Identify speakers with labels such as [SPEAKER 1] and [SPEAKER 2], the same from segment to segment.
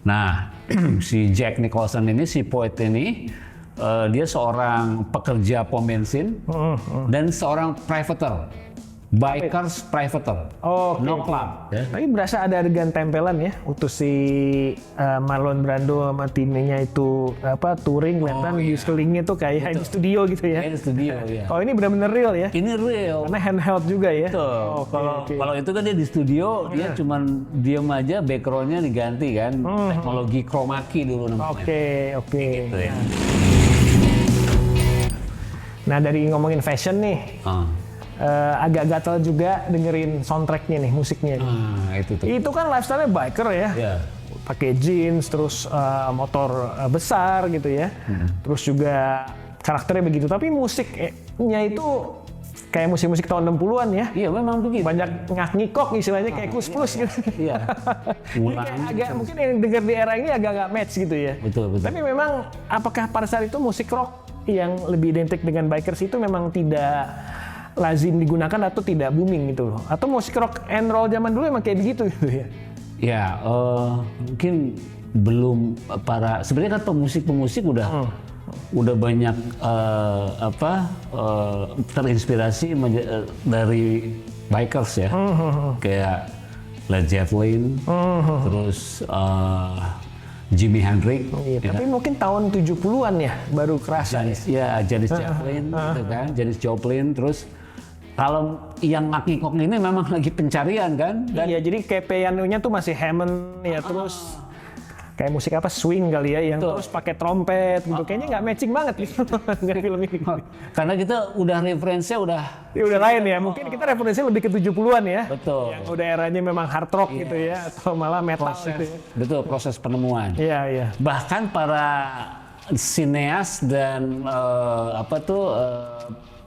[SPEAKER 1] Nah, si Jack Nicholson ini, si Poet ini, dia seorang pekerja pom bensin dan seorang privateer. Bikers privateer, no club. Ya.
[SPEAKER 2] Tapi berasa ada adegan tempelan ya, utus si Marlon Brando sama timnya itu touring, kelihatan di sekelilingnya tuh kayak di studio gitu ya.
[SPEAKER 1] Kayak di studio, ya.
[SPEAKER 2] Kalau ini benar-benar real ya?
[SPEAKER 1] Ini real.
[SPEAKER 2] Karena handheld juga ya.
[SPEAKER 1] Kalau itu kan dia di studio, dia cuman diem aja, backgroundnya diganti kan, teknologi chroma key dulu namanya.
[SPEAKER 2] Oke.
[SPEAKER 1] Gitu ya.
[SPEAKER 2] Nah dari ngomongin fashion nih. Agak gatal juga dengerin soundtracknya nih, musiknya nih.
[SPEAKER 1] Itu tuh.
[SPEAKER 2] Itu kan lifestyle-nya biker ya.
[SPEAKER 1] Yeah.
[SPEAKER 2] Pakai jeans, terus motor besar gitu ya. Terus juga karakternya begitu. Tapi musiknya itu kayak musik-musik tahun 60-an ya.
[SPEAKER 1] Iya, memang begitu.
[SPEAKER 2] Banyak ngak-ngikok istilahnya kayak kus-plus gitu.
[SPEAKER 1] Iya.
[SPEAKER 2] Agak mungkin yang denger di era ini agak-agak match gitu ya.
[SPEAKER 1] Betul.
[SPEAKER 2] Tapi memang apakah pada saat itu musik rock yang lebih identik dengan bikers itu memang tidak lazim digunakan atau tidak booming gitu loh? Atau musik rock and roll zaman dulu emang kayak begitu gitu ya?
[SPEAKER 1] Ya, mungkin belum sebenarnya kan pemusik udah banyak terinspirasi dari bikers ya. Kayak Led Zeppelin, terus Jimi Hendrix.
[SPEAKER 2] Iya, tapi mungkin tahun 70-an ya baru kerasa.
[SPEAKER 1] Janis Joplin, gitu kan, Janis Joplin, terus kalau yang ngak-ngikok ini memang lagi pencarian kan?
[SPEAKER 2] Iya, jadi kayak pianonya tuh masih Hammond ya, terus kayak musik swing kali ya, yang terus pakai trompet gitu. Kayaknya nggak matching banget gitu dengan film ini.
[SPEAKER 1] Karena kita udah referensinya udah
[SPEAKER 2] lain ya. Mungkin kita referensinya lebih ke 70-an ya.
[SPEAKER 1] Betul.
[SPEAKER 2] Yang udah eranya memang hard rock gitu ya, atau malah metal gitu ya.
[SPEAKER 1] Betul, proses penemuan.
[SPEAKER 2] Iya.
[SPEAKER 1] Bahkan para sineas dan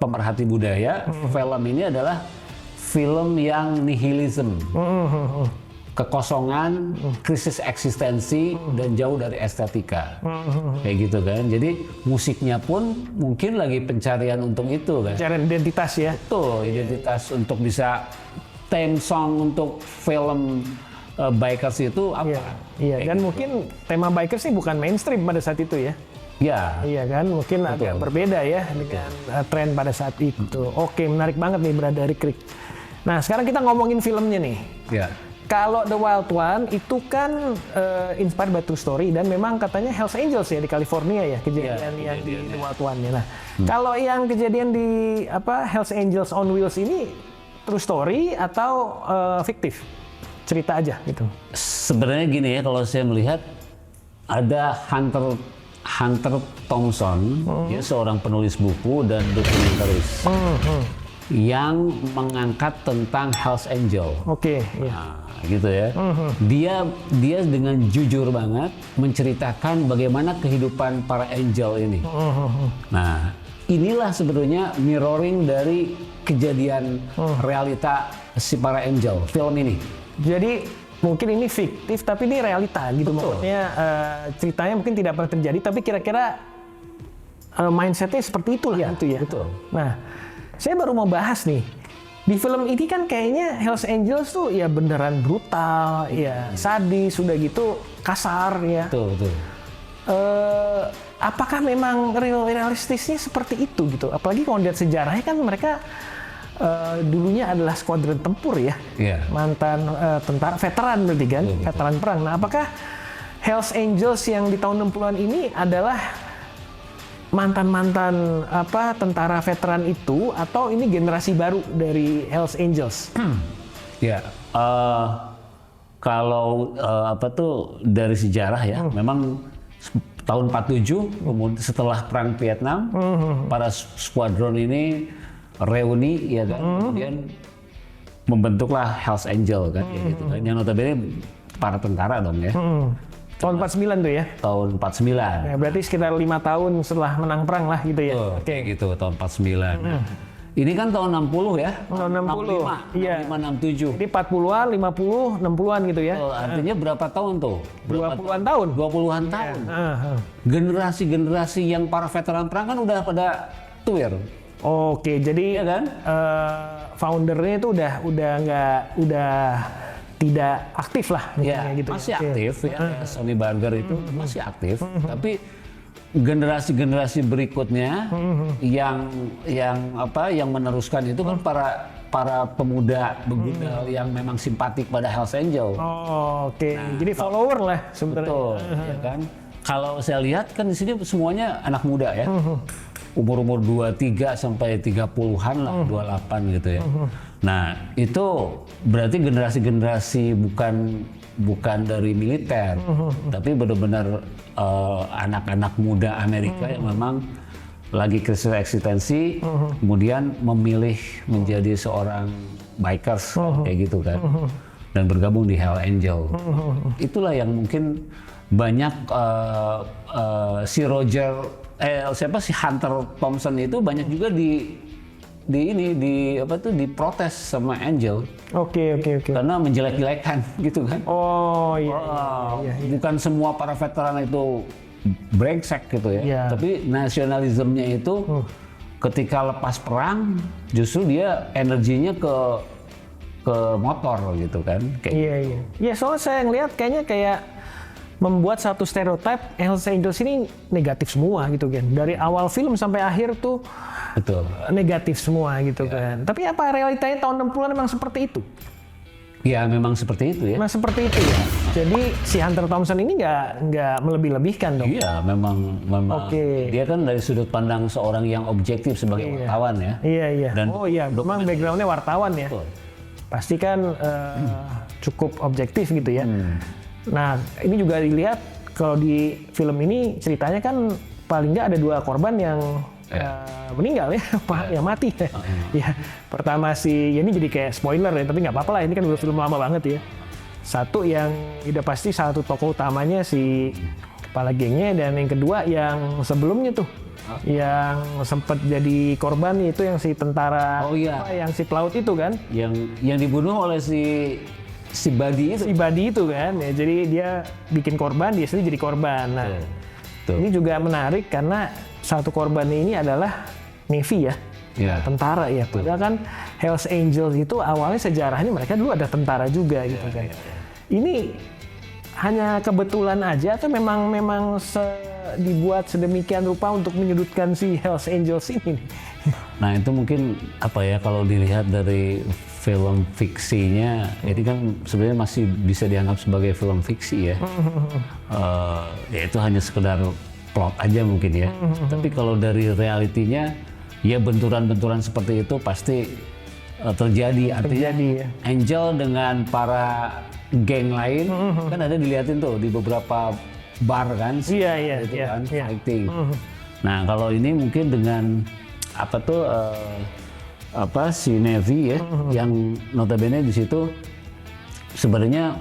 [SPEAKER 1] pemerhati budaya, film ini adalah film yang nihilism. Kekosongan, krisis eksistensi, dan jauh dari estetika. Kayak gitu kan. Jadi musiknya pun mungkin lagi pencarian untuk itu kan.
[SPEAKER 2] Pencarian identitas ya.
[SPEAKER 1] Betul, identitas untuk bisa theme song untuk film bikers itu apa.
[SPEAKER 2] Iya, dan mungkin tema bikers ini bukan mainstream pada saat itu ya. Iya kan, mungkin agak berbeda ya dengan tren pada saat itu. Oke, menarik banget nih Brother Rick. Nah, sekarang kita ngomongin filmnya nih.
[SPEAKER 1] Iya.
[SPEAKER 2] Kalau The Wild One itu kan inspired by true story dan memang katanya Hells Angels ya di California ya kejadian yang di The Wild One ya. Nah, kalau yang kejadian di Hells Angels on Wheels ini true story atau fiktif? Cerita aja gitu.
[SPEAKER 1] Sebenarnya gini ya, kalau saya melihat ada Hunter Thompson, dia seorang penulis buku dan dokumentaris yang mengangkat tentang Hells Angel.
[SPEAKER 2] Oke.
[SPEAKER 1] Nah, gitu ya. Dia dengan jujur banget menceritakan bagaimana kehidupan para angel ini. Nah, inilah sebetulnya mirroring dari kejadian realita si para angel film ini.
[SPEAKER 2] Jadi mungkin ini fiktif tapi ini realita gitu. Maksudnya ceritanya mungkin tidak pernah terjadi tapi kira-kira mindsetnya seperti itulah gitu ya.
[SPEAKER 1] Betul.
[SPEAKER 2] Nah, saya baru mau bahas nih. Di film ini kan kayaknya Hells Angels tuh ya beneran brutal, ya sadis, sudah gitu kasar ya.
[SPEAKER 1] Betul.
[SPEAKER 2] Apakah memang realistisnya seperti itu gitu? Apalagi kalau lihat sejarahnya kan mereka dulunya adalah skuadron tempur ya. Mantan tentara veteran berarti kan, veteran perang. Nah, apakah Hells Angels yang di tahun 60-an ini adalah mantan-mantan tentara veteran itu atau ini generasi baru dari Hells Angels?
[SPEAKER 1] Kalau dari sejarah ya, memang tahun 47 kemudian setelah perang Vietnam, para skuadron ini reuni ya kan, kemudian membentuklah Hells Angel kan, ya gitu kan. Yang notabene para tentara dong ya.
[SPEAKER 2] Tahun 49 tuh ya?
[SPEAKER 1] Tahun 49.
[SPEAKER 2] Ya, berarti sekitar 5 tahun setelah menang perang lah gitu ya?
[SPEAKER 1] Oke gitu, tahun 49. Ini kan tahun 60 ya?
[SPEAKER 2] Tahun 60.
[SPEAKER 1] 65,
[SPEAKER 2] iya.
[SPEAKER 1] 65, 67.
[SPEAKER 2] Jadi 40-an, 50, 60-an gitu ya?
[SPEAKER 1] Artinya berapa tahun tuh?
[SPEAKER 2] 20-an tahun?
[SPEAKER 1] 20-an tahun. Generasi-generasi yang para veteran perang kan udah pada tuir.
[SPEAKER 2] Oke, jadi
[SPEAKER 1] ya kan?
[SPEAKER 2] Foundernya itu udah tidak aktif lah
[SPEAKER 1] Ya,
[SPEAKER 2] gitu.
[SPEAKER 1] masih
[SPEAKER 2] Oke.
[SPEAKER 1] aktif ya. Sony Barger itu masih aktif, tapi generasi-generasi berikutnya yang meneruskan itu kan para pemuda begunal yang memang simpatik pada Hells Angel.
[SPEAKER 2] Oh, oke. Jadi follower lah sebenarnya.
[SPEAKER 1] Betul, ya kan? Kalau saya lihat kan di sini semuanya anak muda ya. Umur-umur 23 sampai 30-an lah, 28 gitu ya. Nah, itu berarti generasi-generasi bukan dari militer, tapi benar-benar anak-anak muda Amerika yang memang lagi krisis eksistensi, kemudian memilih menjadi seorang bikers kayak gitu kan, dan bergabung di Hell Angel. Itulah yang mungkin banyak si Hunter Thompson itu banyak juga diprotes sama Angel.
[SPEAKER 2] Oke.
[SPEAKER 1] Karena menjelek-jelekan gitu kan.
[SPEAKER 2] Oh iya.
[SPEAKER 1] Bukan semua para veteran itu brengsek gitu ya.
[SPEAKER 2] Iya.
[SPEAKER 1] Tapi nasionalismenya itu ketika lepas perang justru dia energinya ke motor gitu kan.
[SPEAKER 2] Iya. Ya soalnya saya ngelihat kayaknya kayak membuat satu stereotip Hells Angels ini negatif semua gitu kan. Dari awal film sampai akhir tuh
[SPEAKER 1] Betul.
[SPEAKER 2] negatif semua gitu kan. Tapi apa realitanya tahun 60-an memang seperti itu?
[SPEAKER 1] Ya memang seperti itu ya.
[SPEAKER 2] Memang seperti itu ya. Jadi si Hunter Thompson ini nggak melebih-lebihkan dong.
[SPEAKER 1] Iya, memang
[SPEAKER 2] Oke.
[SPEAKER 1] dia kan dari sudut pandang seorang yang objektif sebagai wartawan ya.
[SPEAKER 2] Iya.
[SPEAKER 1] Dan
[SPEAKER 2] Oh iya, memang background-nya wartawan ya.
[SPEAKER 1] Betul.
[SPEAKER 2] Pasti kan cukup objektif gitu ya. Nah, ini juga dilihat kalau di film ini ceritanya kan paling nggak ada 2 korban yang meninggal ya, yang mati. Ya, pertama ini jadi kayak spoiler ya, tapi nggak apa-apa lah, ini kan udah film lama banget ya. Satu yang udah pasti salah satu tokoh utamanya si kepala gengnya, dan yang kedua yang sebelumnya tuh yang sempat jadi korban itu yang si tentara, yang si pelaut itu kan,
[SPEAKER 1] yang dibunuh oleh si Buddy itu.
[SPEAKER 2] Si Buddy itu kan, ya, jadi dia bikin korban, dia sendiri jadi korban. Nah, ini juga menarik karena satu korban ini adalah Navy ya, tentara ya. Padahal kan Hells Angels itu awalnya sejarahnya mereka dulu ada tentara juga gitu kan. Ini hanya kebetulan aja atau memang dibuat sedemikian rupa untuk menyudutkan si Hells Angels ini?
[SPEAKER 1] Nah itu mungkin apa ya, kalau dilihat dari film fiksinya, ini kan sebenarnya masih bisa dianggap sebagai film fiksi ya. Ya itu hanya sekedar plot aja mungkin ya. Tapi kalau dari realitinya, ya benturan-benturan seperti itu pasti terjadi. Artinya
[SPEAKER 2] ya.
[SPEAKER 1] Angel dengan para geng lain kan ada dilihatin tuh di beberapa bar kan.
[SPEAKER 2] Iya.
[SPEAKER 1] Fighting. Nah kalau ini mungkin dengan si Navy ya, yang notabene di situ sebenarnya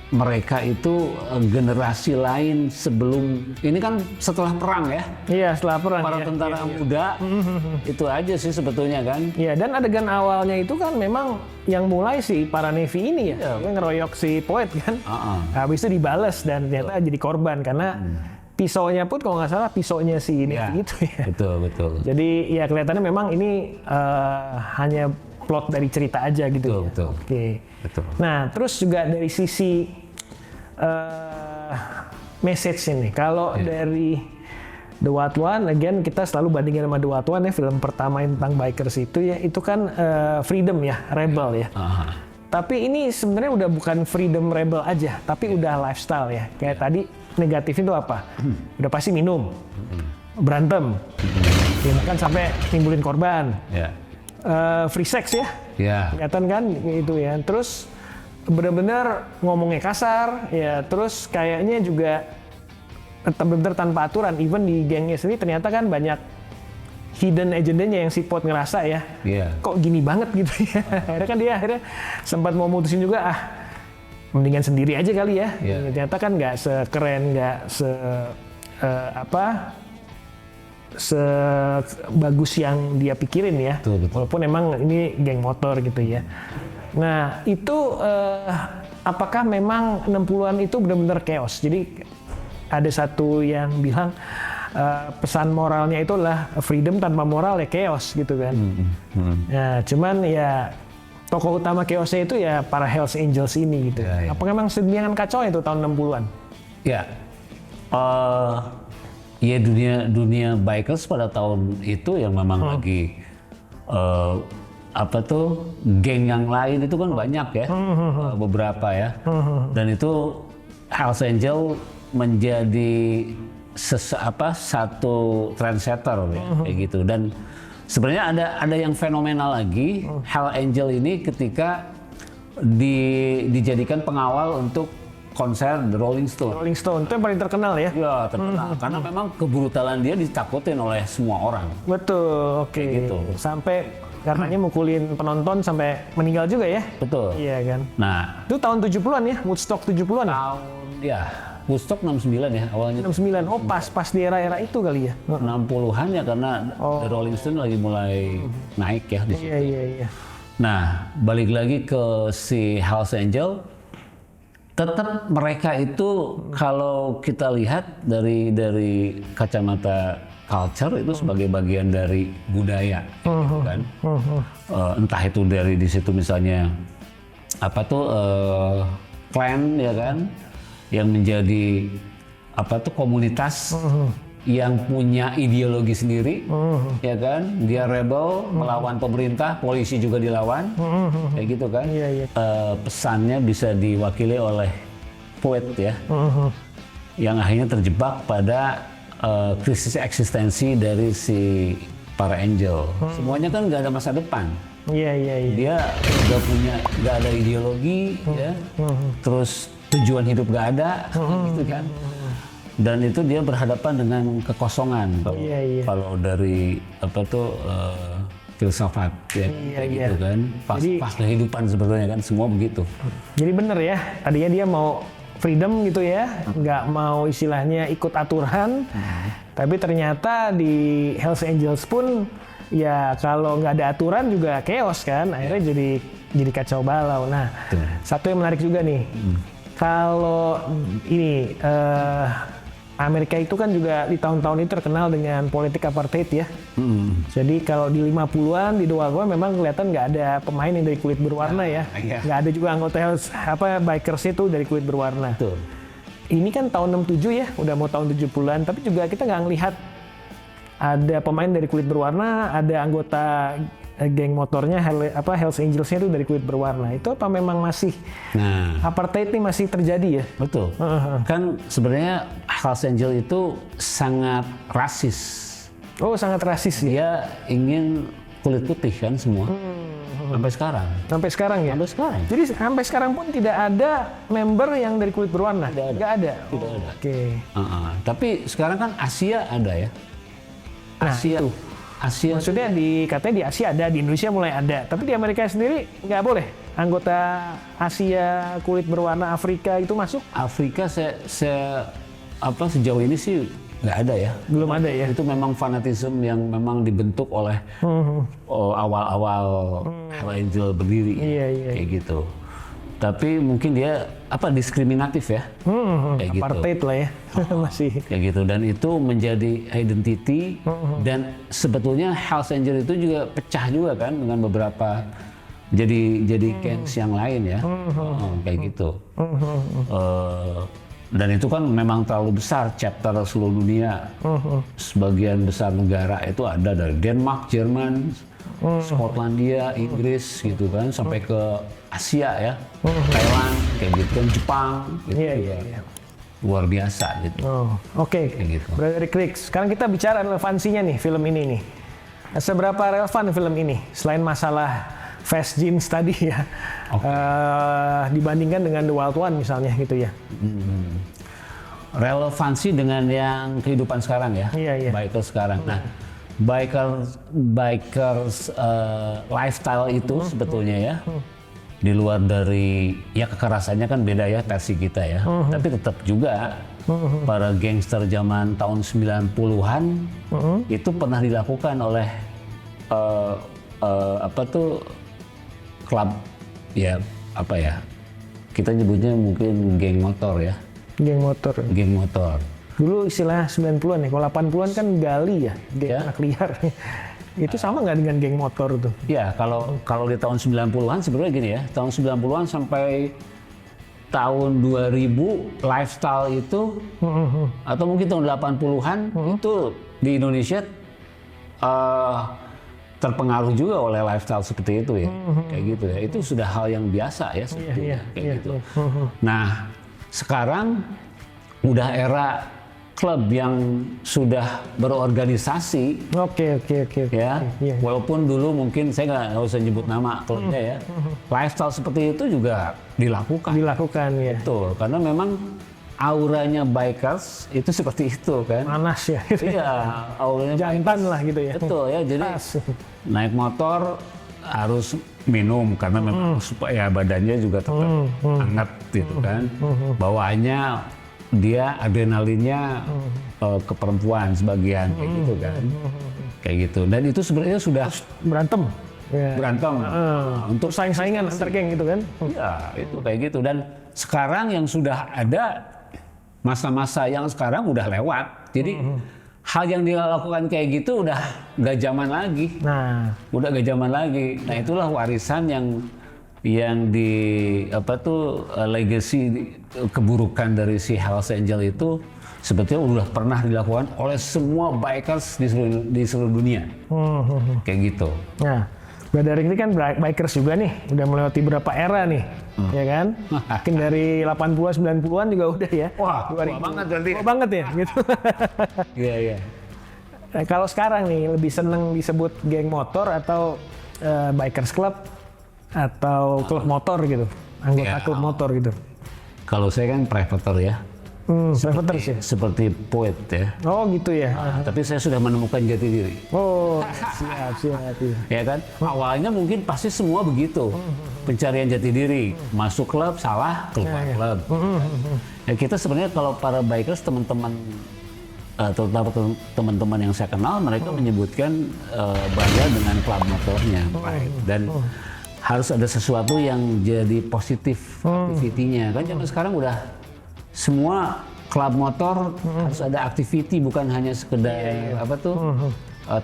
[SPEAKER 1] mereka itu generasi lain sebelum ini kan setelah perang ya.
[SPEAKER 2] Iya, setelah perang.
[SPEAKER 1] Para tentara muda itu aja sih sebetulnya kan.
[SPEAKER 2] Iya, dan adegan awalnya itu kan memang yang mulai si para Navy ini ya, dia ngeroyok si Poet kan. Habis itu dibales dan ternyata jadi korban karena pisaunya pun kalau nggak salah pisaunya si Navy itu ya.
[SPEAKER 1] Betul.
[SPEAKER 2] Jadi ya kelihatannya memang ini hanya plot dari cerita aja gitu.
[SPEAKER 1] Betul.
[SPEAKER 2] Oke.
[SPEAKER 1] Betul.
[SPEAKER 2] Nah, terus juga dari sisi message ini, kalau dari The Wild One, again kita selalu bandingin sama The Wild One ya, film pertama yang tentang bikers itu ya, itu kan freedom ya, rebel ya. Tapi ini sebenarnya udah bukan freedom rebel aja, tapi udah lifestyle ya. Kayak tadi negatif itu apa? Udah pasti minum, berantem, ya, kan sampai nimbulin korban. Free sex ya, kelihatan kan itu ya. Terus benar-benar ngomongnya kasar ya, terus kayaknya juga benar-benar tanpa aturan. Even di gengnya sendiri ternyata kan banyak hidden agendanya yang si Pot ngerasa ya, kok gini banget gitu ya. Akhirnya kan dia sempat mau mutusin juga, mendingan sendiri aja kali ya. Ternyata kan nggak sekeren, nggak sebagus yang dia pikirin ya.
[SPEAKER 1] Betul.
[SPEAKER 2] Walaupun emang ini geng motor gitu ya. Nah itu apakah memang 60-an itu benar-benar chaos? Jadi ada satu yang bilang pesan moralnya itu adalah freedom tanpa moral ya chaos gitu kan. Nah cuman ya tokoh utama chaosnya itu ya para Hells Angels ini gitu.
[SPEAKER 1] Ya, ya.
[SPEAKER 2] Apa memang sedemikian kacau itu tahun 60-an?
[SPEAKER 1] Ya, ya dunia bikers pada tahun itu yang memang lagi geng yang lain itu kan banyak ya, beberapa ya, dan itu Hells Angel menjadi satu trendsetter ya, kayak gitu. Dan sebenarnya ada yang fenomenal lagi, Hells Angel ini ketika dijadikan pengawal untuk konser The Rolling Stone.
[SPEAKER 2] Rolling Stone itu yang paling terkenal ya?
[SPEAKER 1] Ya terkenal, karena memang kebrutalan dia ditakutin oleh semua orang.
[SPEAKER 2] Betul, oke.
[SPEAKER 1] Gitu.
[SPEAKER 2] Sampai katanya mukulin penonton sampai meninggal juga ya?
[SPEAKER 1] Betul.
[SPEAKER 2] Iya kan?
[SPEAKER 1] Nah,
[SPEAKER 2] Itu tahun 70-an ya? Woodstock 70-an ya?
[SPEAKER 1] ya Woodstock 69 ya awalnya.
[SPEAKER 2] 69, oh pas di era-era itu kali ya?
[SPEAKER 1] 60-an ya, karena The Rolling Stone lagi mulai naik ya di situ.
[SPEAKER 2] Iya.
[SPEAKER 1] Nah, balik lagi ke si Hells Angel, tetap mereka itu kalau kita lihat dari kacamata culture itu sebagai bagian dari budaya, gitu kan? Entah itu dari di situ misalnya clan ya kan, yang menjadi komunitas yang punya ideologi sendiri, ya kan? Dia rebel, melawan pemerintah, polisi juga dilawan, kayak gitu kan?
[SPEAKER 2] Iya.
[SPEAKER 1] Pesannya bisa diwakili oleh poet ya, yang akhirnya terjebak pada krisis eksistensi dari si para angel. Semuanya kan nggak ada masa depan.
[SPEAKER 2] Iya.
[SPEAKER 1] Dia nggak ada ideologi, ya. Terus tujuan hidup nggak ada, gitu kan? Dan itu dia berhadapan dengan kekosongan kalau dari filsafat ya, kayak gitu kan. Pas kehidupan sebetulnya kan semua begitu.
[SPEAKER 2] Jadi bener ya, tadinya dia mau freedom gitu ya, nggak mau istilahnya ikut aturan, tapi ternyata di Hells Angels pun ya kalau nggak ada aturan juga chaos kan, akhirnya jadi kacau balau. Nah, satu yang menarik juga nih, kalau ini Amerika itu kan juga di tahun-tahun itu terkenal dengan politik apartheid ya. Jadi kalau di 50-an di Dua memang kelihatan nggak ada pemain yang dari kulit berwarna ya. Nggak ada juga anggota bikers itu dari kulit berwarna.
[SPEAKER 1] Betul.
[SPEAKER 2] Ini kan tahun 67 ya, udah mau tahun 70-an, tapi juga kita nggak ngelihat ada pemain dari kulit berwarna, ada anggota geng motornya Hells Angels-nya itu dari kulit berwarna. Itu apa memang masih apartheid ini masih terjadi ya?
[SPEAKER 1] Betul. Kan sebenarnya Hells Angel itu sangat rasis.
[SPEAKER 2] Oh, sangat rasis ya?
[SPEAKER 1] Dia ingin kulit putih kan semua. Sampai sekarang.
[SPEAKER 2] Sampai sekarang ya?
[SPEAKER 1] Sampai sekarang.
[SPEAKER 2] Jadi sampai sekarang pun tidak ada member yang dari kulit berwarna? Nggak ada?
[SPEAKER 1] Tidak ada.
[SPEAKER 2] Oke.
[SPEAKER 1] Tapi sekarang kan Asia ada ya. Asia
[SPEAKER 2] maksudnya katanya di Asia ada, di Indonesia mulai ada, tapi di Amerika sendiri nggak boleh anggota Asia kulit berwarna Afrika itu masuk?
[SPEAKER 1] Afrika sejauh ini sih nggak ada ya.
[SPEAKER 2] Belum ada ya.
[SPEAKER 1] Itu memang fanatisme yang memang dibentuk oleh awal-awal Hells Angel berdiri.
[SPEAKER 2] Iya.
[SPEAKER 1] Kayak gitu. Tapi mungkin dia diskriminatif ya. Kayak gitu.
[SPEAKER 2] Apartheid lah ya. Masih.
[SPEAKER 1] Kayak gitu, dan itu menjadi identity. Dan sebetulnya Hells Angel itu juga pecah juga kan dengan beberapa jadi gangs yang lain ya. Kayak gitu. Dan itu kan memang terlalu besar chapter seluruh dunia. Sebagian besar negara itu ada dari Denmark, Jerman, Skotlandia, Inggris gitu kan, sampai ke Asia ya, Thailand, kayak gitu kan, Jepang, gitu
[SPEAKER 2] Iya.
[SPEAKER 1] Luar biasa gitu.
[SPEAKER 2] Oke.
[SPEAKER 1] Gitu.
[SPEAKER 2] Brother Kriks, sekarang kita bicara relevansinya nih film ini nih. Seberapa relevan film ini selain masalah fast jeans tadi ya, dibandingkan dengan The Wild One misalnya gitu ya?
[SPEAKER 1] Relevansi dengan yang kehidupan sekarang ya,
[SPEAKER 2] Iya.
[SPEAKER 1] bikers sekarang. Nah, bikers lifestyle itu sebetulnya ya, di luar dari ya kekerasannya kan beda ya versi kita ya, tapi tetap juga para gangster zaman tahun 90-an itu pernah dilakukan oleh klub ya, kita nyebutnya mungkin geng motor ya.
[SPEAKER 2] Geng motor.
[SPEAKER 1] Geng motor.
[SPEAKER 2] Dulu istilah 90-an ya, kalau 80-an kan gali ya, geng anak liar. Itu sama nggak dengan geng motor tuh?
[SPEAKER 1] Ya, kalau di tahun 90-an sebenarnya gini ya, tahun 90-an sampai tahun 2000 lifestyle itu atau mungkin tahun 80-an itu di Indonesia terpengaruh juga oleh lifestyle seperti itu ya. Kayak gitu ya. Itu sudah hal yang biasa ya sebetulnya kayak gitu. Nah, sekarang udah era klub yang sudah berorganisasi.
[SPEAKER 2] Oke.
[SPEAKER 1] Ya, walaupun dulu mungkin saya nggak usah nyebut nama klubnya ya, lifestyle seperti itu juga dilakukan.
[SPEAKER 2] Ya.
[SPEAKER 1] Betul, karena memang auranya bikers itu seperti itu kan.
[SPEAKER 2] Panas ya.
[SPEAKER 1] Iya, auranya
[SPEAKER 2] Jantan lah gitu ya.
[SPEAKER 1] betul ya. Jadi naik motor harus minum karena memang supaya badannya juga tetap hangat gitu kan. Bawaannya dia adrenalinnya ke perempuan sebagian kayak gitu kan. Kayak gitu. Dan itu sebenarnya sudah
[SPEAKER 2] berantem. Ya.
[SPEAKER 1] Berantem untuk
[SPEAKER 2] saing-saingan antar geng gitu kan.
[SPEAKER 1] Iya, itu kayak gitu. Dan sekarang yang sudah ada masa-masa yang sekarang udah lewat. Jadi hal yang dilakukan kayak gitu udah nggak zaman lagi.
[SPEAKER 2] Nah,
[SPEAKER 1] Udah nggak zaman lagi. Nah, itulah warisan yang di legacy keburukan dari si Hells Angel itu sebetulnya udah pernah dilakukan oleh semua bikers di seluruh dunia. Kayak gitu.
[SPEAKER 2] Nah, Brother ini kan bikers juga nih, udah melewati berapa era nih, ya kan? Mungkin dari 80-an, 90-an juga udah ya.
[SPEAKER 1] Wah, tua banget berarti.
[SPEAKER 2] Tua banget ya, gitu.
[SPEAKER 1] Iya.
[SPEAKER 2] Nah, kalau sekarang nih, lebih seneng disebut geng motor atau bikers club atau klub motor gitu, anggota klub motor gitu.
[SPEAKER 1] Kalau saya kan privater ya.
[SPEAKER 2] Privaters ya?
[SPEAKER 1] Seperti poet ya.
[SPEAKER 2] Oh gitu ya.
[SPEAKER 1] Tapi saya sudah menemukan jati diri.
[SPEAKER 2] Oh, siap.
[SPEAKER 1] Ya kan? Awalnya mungkin pasti semua begitu. Pencarian jati diri. Masuk klub salah, keluar klub. Ya kita sebenarnya kalau para bikers teman-teman terutama teman-teman yang saya kenal mereka menyebutkan bangga dengan klub motornya. Dan harus ada sesuatu yang jadi positif aktivitinya. Kan zaman sekarang udah semua klub motor harus ada activity, bukan hanya sekedar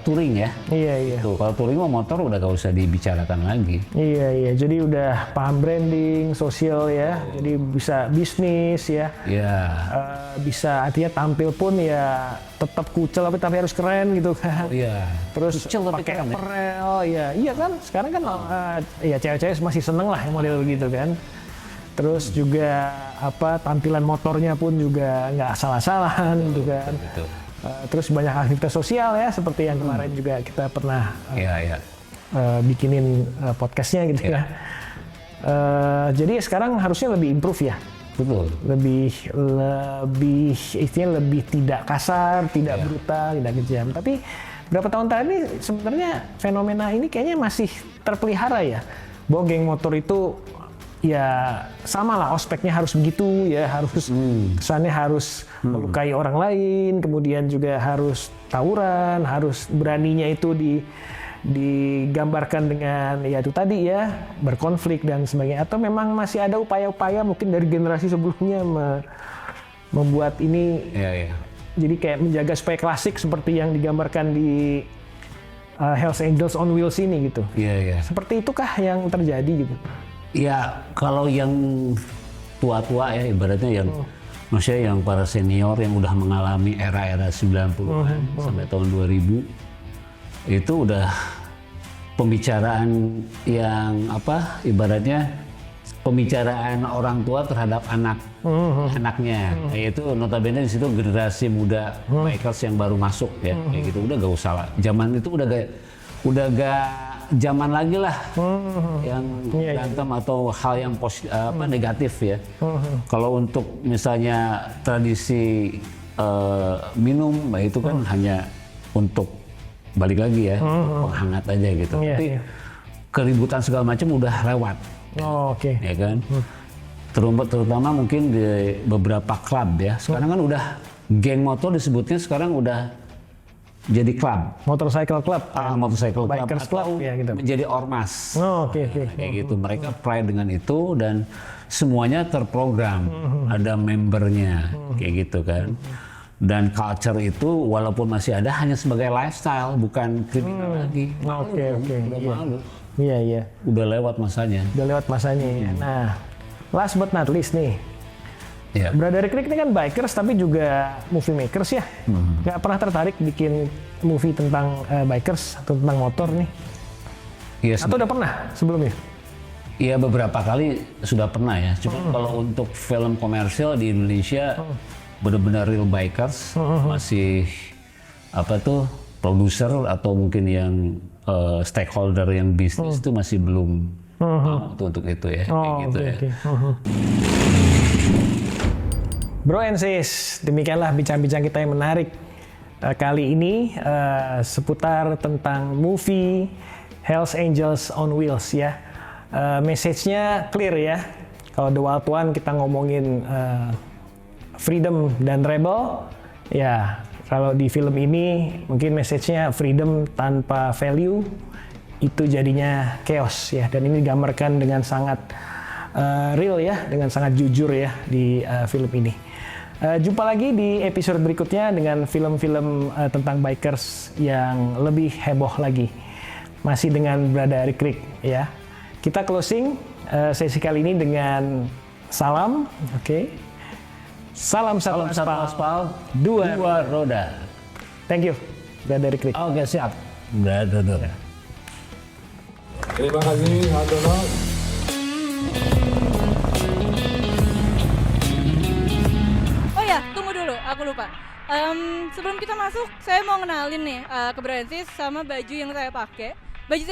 [SPEAKER 1] touring ya.
[SPEAKER 2] Iya.
[SPEAKER 1] Tuh, kalau touring mah motor udah gak usah dibicarakan lagi.
[SPEAKER 2] Iya. Jadi udah paham branding, sosial ya. Jadi bisa bisnis ya.
[SPEAKER 1] Iya.
[SPEAKER 2] Bisa artinya tampil pun ya tetap kucel tapi harus keren gitu kan.
[SPEAKER 1] Iya.
[SPEAKER 2] Terus pakai apparel ya. Iya kan. Sekarang kan ya cewek-cewek masih seneng lah yang model gitu kan. Terus juga tampilan motornya pun juga nggak asal-asalan gitu kan.
[SPEAKER 1] Betul.
[SPEAKER 2] Terus banyak aktivitas sosial ya, seperti yang kemarin juga kita pernah bikinin podcastnya gitu ya. Jadi sekarang harusnya lebih improve ya.
[SPEAKER 1] Betul.
[SPEAKER 2] Lebih istilahnya lebih tidak kasar, tidak brutal, tidak kejam. Tapi berapa tahun terakhir ini sebenarnya fenomena ini kayaknya masih terpelihara ya. Bahwa geng motor itu ya sama lah, ospeknya harus begitu ya, harus kesannya harus melukai orang lain, kemudian juga harus tawuran, harus beraninya itu digambarkan dengan ya itu tadi ya, berkonflik dan sebagainya. Atau memang masih ada upaya-upaya mungkin dari generasi sebelumnya membuat ini jadi kayak menjaga supaya klasik seperti yang digambarkan di Hells Angels on Wheels ini gitu. Seperti itukah yang terjadi gitu?
[SPEAKER 1] Ya, kalau yang tua-tua ya ibaratnya yang maksudnya yang para senior yang udah mengalami era-era 90-an sampai tahun 2000 itu udah pembicaraan yang ibaratnya pembicaraan orang tua terhadap anaknya. Yaitu notabene di situ generasi muda bikers yang baru masuk ya. Kayak gitu udah gak usah lah. Zaman itu udah gak zaman lagi lah yang berantem atau hal yang negatif ya. Kalau untuk misalnya tradisi minum, itu kan hanya untuk balik lagi ya, penghangat aja gitu. Tapi keributan segala macam udah lewat. Ya kan. Terutama mungkin di beberapa klub ya. Sekarang kan udah geng motor disebutnya sekarang udah jadi klub,
[SPEAKER 2] motorcycle club,
[SPEAKER 1] motorcycle club
[SPEAKER 2] bikers club ya gitu.
[SPEAKER 1] Menjadi ormas.
[SPEAKER 2] Kayak
[SPEAKER 1] gitu. Mereka pride dengan itu dan semuanya terprogram, ada membernya, kayak gitu kan. Dan culture itu walaupun masih ada hanya sebagai lifestyle, bukan kriminal lagi.
[SPEAKER 2] Oke.
[SPEAKER 1] Udah malu.
[SPEAKER 2] Iya.
[SPEAKER 1] Udah lewat masanya.
[SPEAKER 2] Udah lewat masanya ya. Nah, last but not least nih.
[SPEAKER 1] Ya.
[SPEAKER 2] Brother Rick ini kan bikers tapi juga movie makers ya. Nggak pernah tertarik bikin movie tentang bikers atau tentang motor nih?
[SPEAKER 1] Iya,
[SPEAKER 2] Atau udah pernah sebelumnya?
[SPEAKER 1] iya beberapa kali sudah pernah ya. Cuma kalau untuk film komersial di Indonesia benar-benar real bikers, masih produser atau mungkin yang stakeholder yang bisnis itu masih belum mau tuh untuk itu ya. Kayak gitu ya.
[SPEAKER 2] Bro and sis, demikianlah bincang-bincang kita yang menarik kali ini seputar tentang movie Hells Angels on Wheels ya. Message-nya clear ya. Kalau The Wild One kita ngomongin freedom dan rebel, ya kalau di film ini mungkin message-nya freedom tanpa value itu jadinya chaos ya. Dan ini digambarkan dengan sangat real ya, dengan sangat jujur ya di film ini. Jumpa lagi di episode berikutnya dengan film-film tentang bikers yang lebih heboh lagi. Masih dengan Brother Rick ya. Kita closing sesi kali ini dengan salam, oke. Salam satu aspal, dua roda. Thank you, Brother Rick.
[SPEAKER 1] Oke, siap. Brother.
[SPEAKER 3] Terima kasih, Donald.
[SPEAKER 4] Oh ya, tunggu dulu, aku lupa. Sebelum kita masuk, saya mau kenalin nih ke Brancis sama baju yang saya pakai. Baju